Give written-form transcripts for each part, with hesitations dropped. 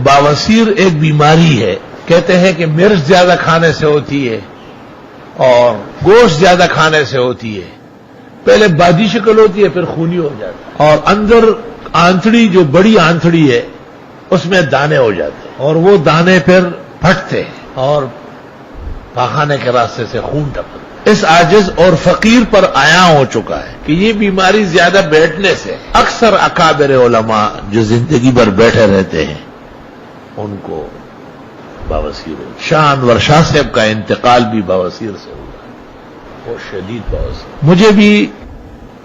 باوسیر ایک بیماری ہے، کہتے ہیں کہ مرچ زیادہ کھانے سے ہوتی ہے اور گوشت زیادہ کھانے سے ہوتی ہے. پہلے بادی شکل ہوتی ہے، پھر خونی ہو جاتا ہے، اور اندر آنتڑی جو بڑی آنتڑی ہے اس میں دانے ہو جاتے ہیں، اور وہ دانے پھر پھٹتے ہیں اور پاخانے کے راستے سے خون ٹپکتا ہے. اس عاجز اور فقیر پر عیاں ہو چکا ہے کہ یہ بیماری زیادہ بیٹھنے سے. اکثر اکابر علماء جو زندگی بھر بیٹھے رہتے ہیں ان کو باوسیر ہو. شاہ انور شاہ صاحب کا انتقال بھی باوسیر سے ہوا، بہت شدید باوسیر. مجھے بھی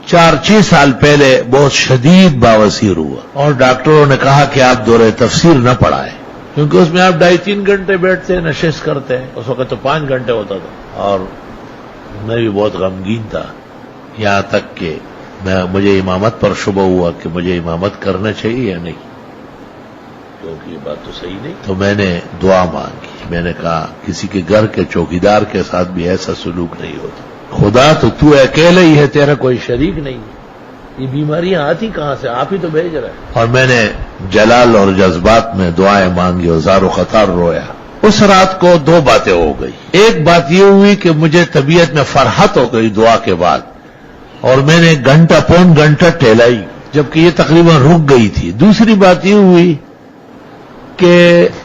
4-6 سال پہلے بہت شدید باوسیر ہوا، اور ڈاکٹروں نے کہا کہ آپ دورہ تفسیر نہ پڑھائیں، کیونکہ اس میں آپ 2.5-3 گھنٹے بیٹھتے نشست کرتے ہیں. اس وقت تو 5 گھنٹے ہوتا تھا، اور میں بھی بہت غمگین تھا، یہاں تک کہ مجھے امامت پر شبہ ہوا کہ مجھے امامت کرنا چاہیے یا نہیں، کیونکہ یہ بات تو صحیح نہیں. تو میں نے دعا مانگی، میں نے کہا کسی کے گھر کے چوکیدار کے ساتھ بھی ایسا سلوک نہیں ہوتا. خدا تو اکیلے ہی ہے، تیرا کوئی شریک نہیں. یہ بیماریاں آتی کہاں سے؟ آپ ہی تو بھیج رہے ہیں. اور میں نے جلال اور جذبات میں دعائیں مانگی اور زار و خطار رویا. اس رات کو 2 باتیں ہو گئی. ایک بات یہ ہوئی کہ مجھے طبیعت میں فرحت ہو گئی دعا کے بعد، اور میں نے پون گھنٹہ ٹہلائی جبکہ یہ تقریباً رک گئی تھی. دوسری بات یہ ہوئی کہ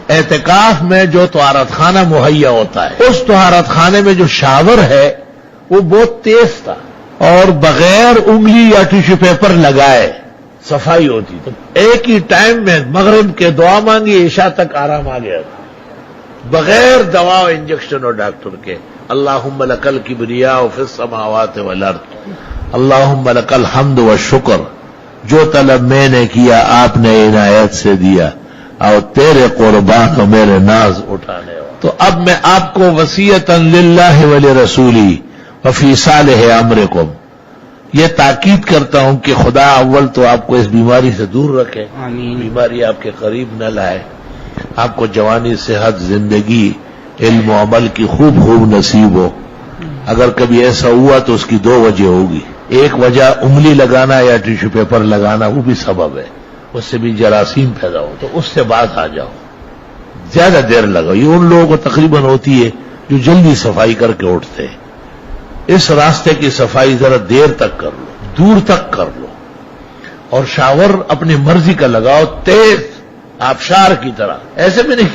اعتکاف میں جو طہارت خانہ مہیا ہوتا ہے، اس طہارت خانے میں جو شاور ہے وہ بہت تیز تھا، اور بغیر انگلی یا ٹیشو پیپر لگائے صفائی ہوتی. تو ایک ہی ٹائم میں مغرب کے دعا مانگی، عشاء تک آرام آ گیا تھا، بغیر دوا و انجیکشن اور ڈاکٹر کے. اللہم لک الکبریاء فی السماوات والارض، اللہم لک الحمد والشکر. جو طلب میں نے کیا آپ نے عنایت سے دیا، اور تیرے قربان کو میرے ناز اٹھانے ہو. تو اب میں آپ کو وصیتاً للہ ولرسولی وفی صالح امرکم یہ تاکید کرتا ہوں کہ خدا اول تو آپ کو اس بیماری سے دور رکھے، بیماری آپ کے قریب نہ لائے، آپ کو جوانی، صحت، زندگی، علم و عمل کی خوب نصیب ہو. اگر کبھی ایسا ہوا تو اس کی 2 وجہ ہوگی. ایک وجہ انگلی لگانا یا ٹیشو پیپر لگانا، وہ بھی سبب ہے، اس سے بھی جراثیم پیدا ہو، تو اس سے بعد آ جاؤ. زیادہ دیر لگاؤ. یہ ان لوگوں کو تقریباً ہوتی ہے جو جلدی صفائی کر کے اٹھتے ہیں. اس راستے کی صفائی ذرا دیر تک کر لو، دور تک کر لو، اور شاور اپنی مرضی کا لگاؤ، تیز آبشار کی طرح. ایسے بھی نہیں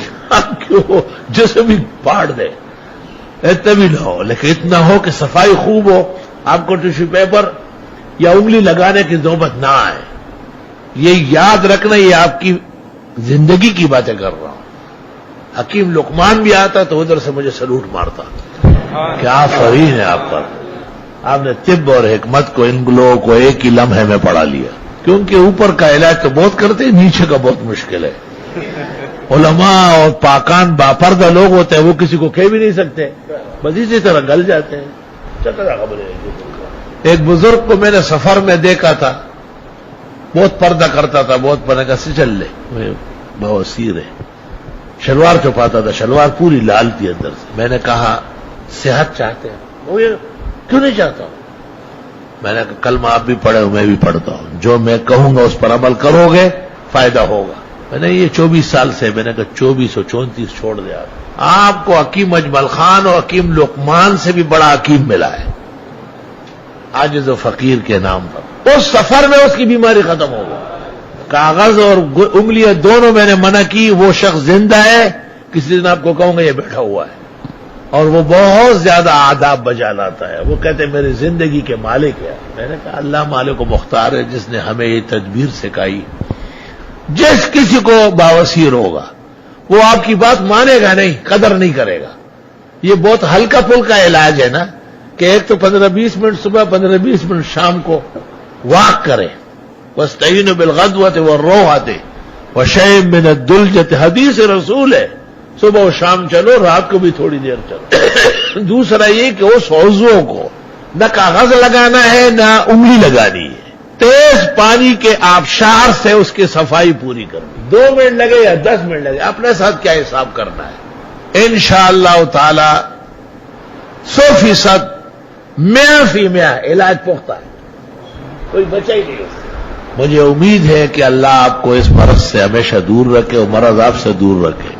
کہ جسے بھی پاڑ دے، اتنا بھی نہ ہو، لیکن اتنا ہو کہ صفائی خوب ہو، آپ کو ٹیشو پیپر یا انگلی لگانے کی نوبت نہ آئے. یہ یاد رکھنا، یہ آپ کی زندگی کی باتیں کر رہا ہوں. حکیم لقمان بھی آتا تو ادھر سے مجھے سلوٹ مارتا کہ آفرین ہے آپ پر، آپ نے طب اور حکمت کو ان لوگوں کو ایک ہی لمحے میں پڑھا لیا. کیونکہ اوپر کا علاج تو بہت کرتے ہیں، نیچے کا بہت مشکل ہے. علماء اور پاکان باپردہ لوگ ہوتے ہیں، وہ کسی کو کہہ بھی نہیں سکتے، بس اسی طرح گل جاتے ہیں. چکرا خبر ہے. ایک بزرگ کو میں نے سفر میں دیکھا تھا، بہت پردہ کرتا تھا، بہت پردہ کا چل لے، بواسیر ہے. شلوار چھپاتا تھا، شلوار پوری لال تھی اندر سے. میں نے کہا صحت چاہتے ہیں؟ وہ کیوں نہیں چاہتا ہوں؟ میں نے کہا کلمہ آپ بھی پڑھے ہو، میں بھی پڑھتا ہوں، جو میں کہوں گا اس پر عمل کرو گے فائدہ ہوگا. میں نے یہ 24 سال سے، میں نے کہا 24 اور 34 چھوڑ دیا. آپ کو حکیم اجمل خان اور حکیم لقمان سے بھی بڑا حکیم ملا ہے، عاجز و فقیر کے نام پر. اس سفر میں اس کی بیماری ختم ہو گئی. کاغذ اور انگلیاں دونوں میں نے منع کی. وہ شخص زندہ ہے، کسی دن آپ کو کہوں گا یہ بیٹھا ہوا ہے، اور وہ بہت زیادہ آداب بجا لاتا ہے. وہ کہتے ہیں میری زندگی کے مالک ہے. میں نے کہا اللہ مالک و مختار ہے جس نے ہمیں یہ تدبیر سکھائی. جس کسی کو باوسیر ہوگا وہ آپ کی بات مانے گا نہیں، قدر نہیں کرے گا. یہ بہت ہلکا پھلکا علاج ہے نا، کہ ایک تو 15-20 منٹ صبح، 15-20 منٹ شام کو واک کرے. وَاسْتَعِينُوا بِالْغَدْوَةِ وَالرَّوْحَةِ وَشَيْءٍ مِّنَ الدُّلْجَةِ حدیث رسول ہے. صبح و شام چلو، رات کو بھی تھوڑی دیر چلو. دوسرا یہ کہ اس عضو کو نہ کاغذ لگانا ہے نہ انگلی لگانی ہے، تیز پانی کے آبشار سے اس کی صفائی پوری کرنی. 2 منٹ لگے یا 10 منٹ لگے، اپنے ساتھ کیا حساب کرنا ہے. انشاءاللہ تعالی 100% 100% علاج پختہ ہے، کوئی بچا ہی نہیں اس سے. مجھے امید ہے کہ اللہ آپ کو اس مرض سے ہمیشہ دور رکھے اور مرض آپ سے دور رکھے،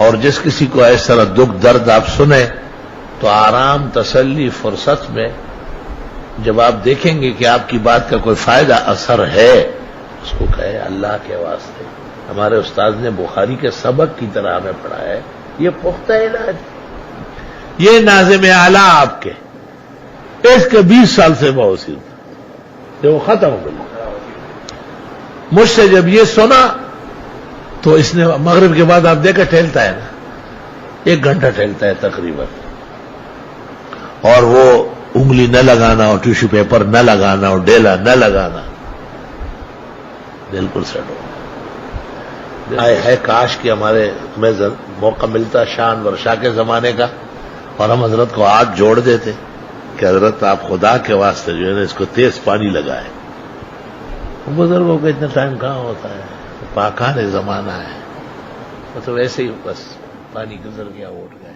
اور جس کسی کو اس طرح دکھ درد آپ سنیں تو آرام تسلی فرصت میں جب آپ دیکھیں گے کہ آپ کی بات کا کوئی فائدہ اثر ہے، اس کو کہے اللہ کے واسطے ہمارے استاد نے بخاری کے سبق کی طرح ہمیں پڑھایا ہے، یہ پختہ علاج، یہ ناظم اعلیٰ آپ کے اس کے 20 سال سے موصول تھا، وہ ختم ہو گئی۔ مجھ سے جب یہ سنا تو اس نے مغرب کے بعد آپ دیکھیں ٹہلتا ہے نا، 1 گھنٹہ ٹہلتا ہے تقریباً، اور وہ انگلی نہ لگانا اور ٹیشو پیپر نہ لگانا اور ڈیلا نہ لگانا، بالکل سیٹ ہو آئے ہے۔ کاش کہ ہمیں موقع ملتا شان ورشا کے زمانے کا، اور ہم حضرت کو ہاتھ جوڑ دیتے کہ حضرت آپ خدا کے واسطے جو ہے نا اس کو تیز پانی لگائے۔ بزرگوں کا اتنا ٹائم کہاں ہوتا ہے، پاکان زمانہ ہے، تو ویسے ہی بس پانی گزر گیا، اٹھ گئے۔